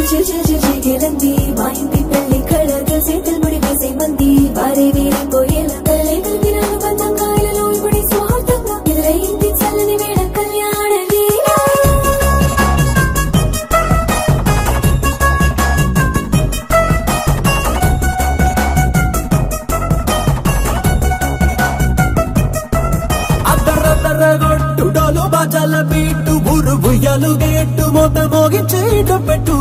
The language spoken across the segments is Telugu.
చిల్చిల్చిల్చిల్చిల్లంది మా ఇంటి పెళ్లి కళగా చేతులు ముడి వేసే మంది వారే వేరే పోయేలా తల్లి కలిపిన అనుబంధంగా ఇలలో ఇప్పుడు స్వార్థంగా ఎదురైంది చల్లని వేళ కళ్యాణ లీల అద్దరద్దరగొట్టు డోలు బాజాల బీటు ఊరు బుయ్యాలు గేట్టు మోత మోగించే పెట్టు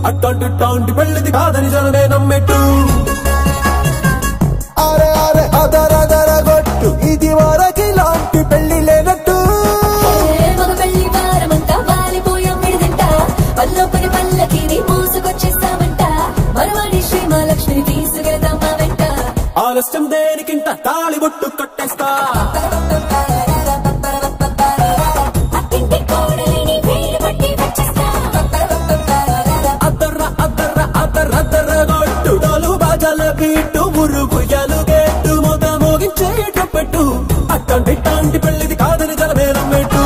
అట్టంటి పెళ్ళిది కాదని జనమే నమ్మెట్టు అరే అరే అదరదరగొట్టు ఇది వరకి లాంటి పెళ్లి లేనట్టు మగ పెళ్లి వారమంతా వాలిపోయాం విడిదంట పల్లొప్పని పల్లకిని మోసుకొచ్చేస్తామంట మరవాడి శ్రీ మహాలక్ష్మిని తీసుకెళ్తాం మా వెంట ఆలస్యం దేనికింత తాళి బొట్టు కట్టేస్తా అద్దరద్దరగొట్టు డోలు బాజాల బీటు ఊరు బుయ్యాలు గేట్టు మోత మోగించేట పెట్టు అట్టంటి పెళ్లిది కాదని జనమే నమ్మెట్టు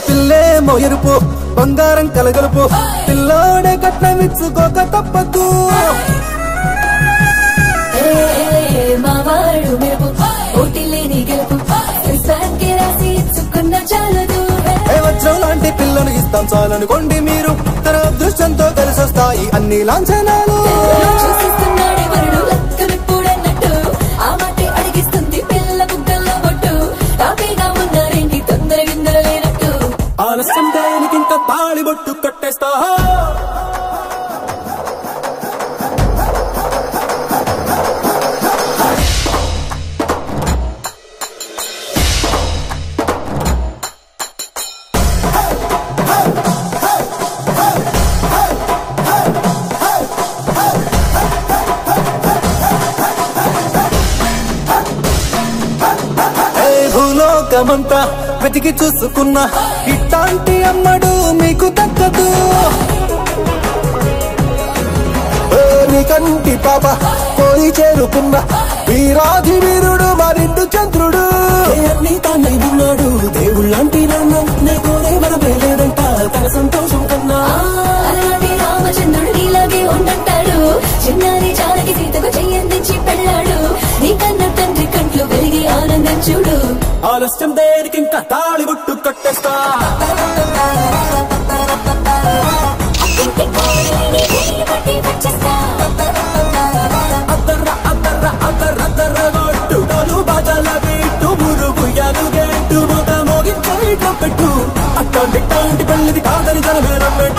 పిల్లేమో ఎరుపు బంగారం కలగలుపు పిల్లోడే కట్నమిచ్చుకోక తప్పదు మావాడు మెరుపు పోటీ లేని గెలుపు రాసి ఇచ్చుకున్న చాలదు వజ్రం లాంటి పిల్లను ఇస్తాం చాలనుకోండి మీరు తన అదృష్టంతో కలిసి వస్తాయి అన్ని లాంఛనాలు చూసిస్తున్నాడే వరుడు లక్కమిప్పుడన్నట్టు ఆ మాట అడిగిస్తుంది పిల్ల బుగ్గల్లో బొట్టు హ్యాపీగా ఉన్నారేంటి తొందర గిందర లేనట్టు ఆలస్యం దేనికింత తాళి బొట్టు కట్టేస్తా భూలోకమంతా వెతికి చూసుకున్నా ఇట్లాంటి అమ్మడు మీకు దక్కదు నీ కంటి పాప కోరి చేరుకున్న వీరాధి వీరుడు మరిండు చంద్రుడు అన్ని తానై ఉన్నాడు దేవుళ్ళంటి నాన్న నే కోరే మనమే లేదంట తన సంతోషం కన్నా అలాంటి రామచంద్రుడు నీలాగే ఉండంటాడు చిన్నారి జానకి సీతకు చెయ్యందించి పెళ్ళాడు నీ కన్న తండ్రి కంట్లు వెలిగి ఆనందం చూడు ఆలస్యం దేనికింకా తాళి బొట్టు కట్టేస్తా అద్దరద్దరగొట్టు డోలు బాజాల బీటు ఊరు బుయ్యాలు గేట్టు మోత మోగించేట పెట్టు అట్టంటి పెళ్లిది కాదని జనమే నమ్మెట్టు